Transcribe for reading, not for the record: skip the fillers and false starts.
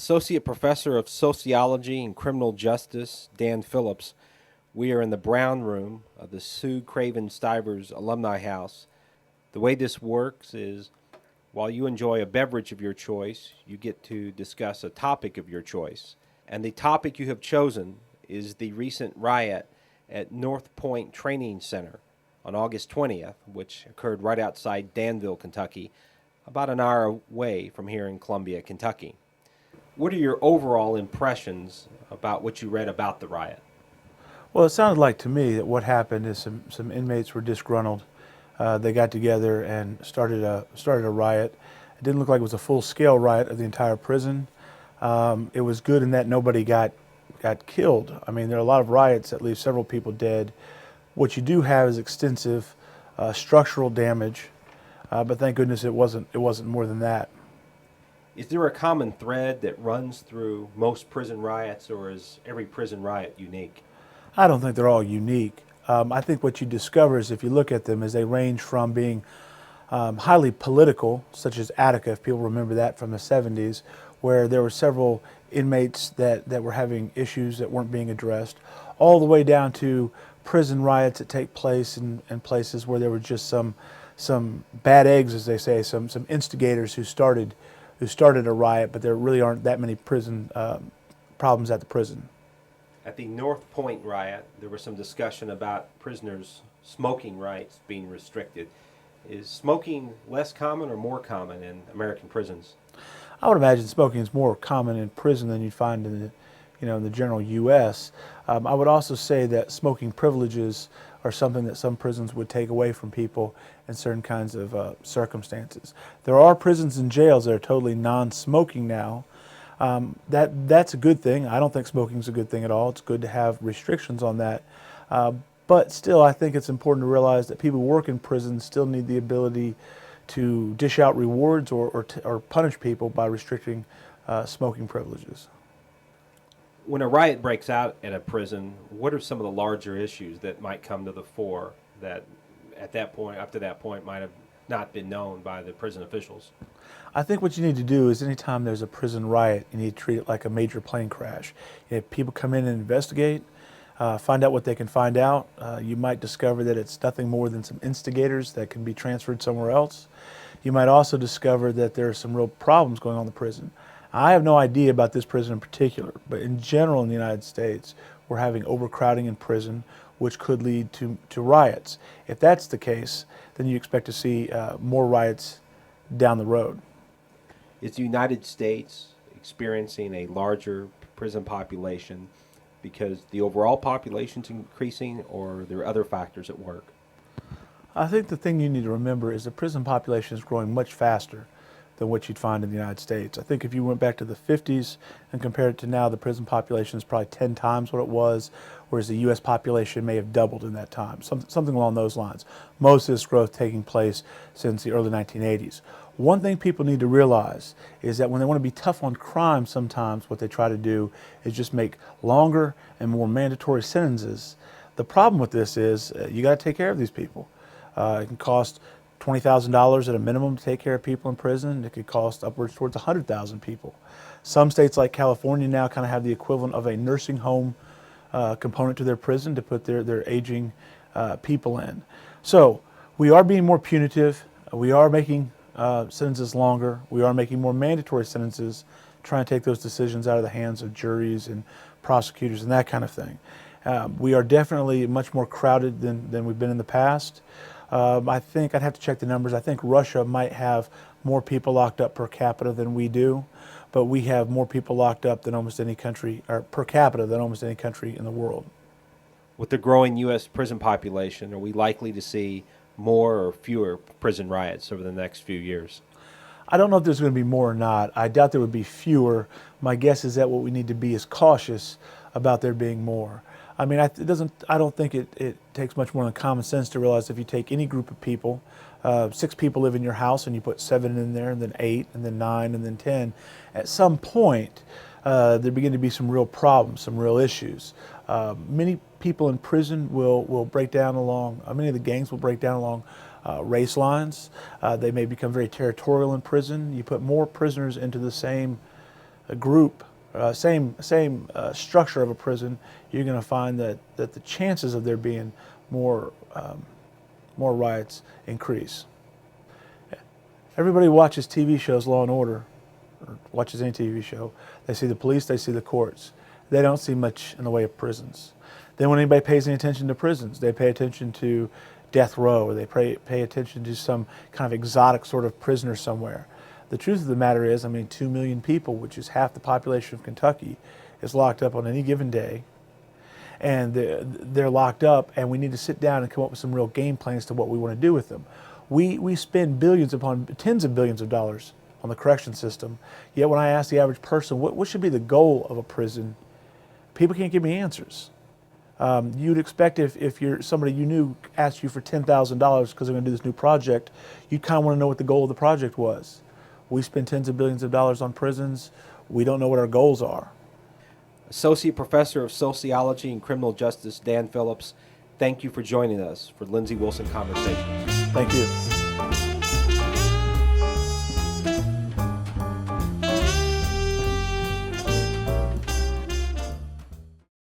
Associate Professor of Sociology and Criminal Justice, Dan Phillips. We are in the Brown Room of the Sue Craven Stivers Alumni House. The way this works is while you enjoy a beverage of your choice, you get to discuss a topic of your choice. And the topic you have chosen is the recent riot at North Point Training Center on August 20th, which occurred right outside Danville, Kentucky, about an hour away from here in Columbia, Kentucky. What are your overall impressions about what you read about the riot? Well, it sounded like to me that what happened is some inmates were disgruntled. They got together and started a riot. It didn't look like it was a full-scale riot of the entire prison. It was good in that nobody got killed. I mean, there are a lot of riots that leave several people dead. What you do have is extensive structural damage, but thank goodness it wasn't more than that. Is there a common thread that runs through most prison riots, or is every prison riot unique? I don't think they're all unique. I think what you discover is if you look at them is they range from being highly political, such as Attica, if people remember that from the 70s, where there were several inmates that were having issues that weren't being addressed, all the way down to prison riots that take place in places where there were just some bad eggs, as they say, some instigators who started a riot, but there really aren't that many prison problems at the prison. At the North Point riot, there was some discussion about prisoners' smoking rights being restricted. Is smoking less common or more common in American prisons? I would imagine smoking is more common in prison than you'd find in the general U.S. I would also say that smoking privileges are something that some prisons would take away from people in certain kinds of circumstances. There are prisons and jails that are totally non-smoking now. That's a good thing. I don't think smoking is a good thing at all. It's good to have restrictions on that. But still, I think it's important to realize that people who work in prisons still need the ability to dish out rewards or punish people by restricting smoking privileges. When a riot breaks out at a prison, what are some of the larger issues that might come to the fore that up to that point, might have not been known by the prison officials? I think what you need to do is anytime there's a prison riot, you need to treat it like a major plane crash. If people come in and investigate, find out what they can find out, you might discover that it's nothing more than some instigators that can be transferred somewhere else. You might also discover that there are some real problems going on in the prison. I have no idea about this prison in particular, but in general in the United States, we're having overcrowding in prison, which could lead to riots. If that's the case, then you expect to see more riots down the road. Is the United States experiencing a larger prison population because the overall population is increasing, or are there other factors at work? I think the thing you need to remember is the prison population is growing much faster than what you'd find in the United States. I think if you went back to the 50s and compared it to now, the prison population is probably 10 times what it was, whereas the U.S. population may have doubled in that time, something along those lines. Most of this growth taking place since the early 1980s. One thing people need to realize is that when they want to be tough on crime, sometimes what they try to do is just make longer and more mandatory sentences. The problem with this is you got to take care of these people. It can cost $20,000 at a minimum to take care of people in prison. It could cost upwards towards 100,000 people. Some states like California now kind of have the equivalent of a nursing home component to their prison to put their aging people in. So we are being more punitive. We are making sentences longer. We are making more mandatory sentences, trying to take those decisions out of the hands of juries and prosecutors and that kind of thing. We are definitely much more crowded than we've been in the past. I think I'd have to check the numbers. I think Russia might have more people locked up per capita than we do, but we have more people locked up than almost any country, or per capita than almost any country in the world. With the growing U.S. prison population, are we likely to see more or fewer prison riots over the next few years? I don't know if there's going to be more or not. I doubt there would be fewer. My guess is that what we need to be is cautious about there being more. I mean, I don't think it takes much more than common sense to realize if you take any group of people, 6 people live in your house and you put 7 in there and then 8 and then 9 and then 10, at some point there begin to be some real problems, some real issues. Many people in prison will break down along, many of the gangs will break down along race lines. They may become very territorial in prison. You put more prisoners into the same group, same structure of a prison, you're going to find that the chances of there being more riots increase. Everybody watches TV shows, Law and Order, or watches any TV show. They see the police, they see the courts. They don't see much in the way of prisons. Then when anybody pays any attention to prisons, they pay attention to death row, or they pay attention to some kind of exotic sort of prisoner somewhere. The truth of the matter is, 2 million people, which is half the population of Kentucky, is locked up on any given day. And they're locked up, and we need to sit down and come up with some real game plans to what we want to do with them. We spend billions upon tens of billions of dollars on the correction system, yet when I ask the average person what should be the goal of a prison, people can't give me answers. You'd expect if you're somebody you knew asked you for $10,000 because they're going to do this new project, you'd kind of want to know what the goal of the project was. We spend tens of billions of dollars on prisons. We don't know what our goals are. Associate Professor of Sociology and Criminal Justice Dan Phillips, thank you for joining us for Lindsey Wilson Conversations. Thank you.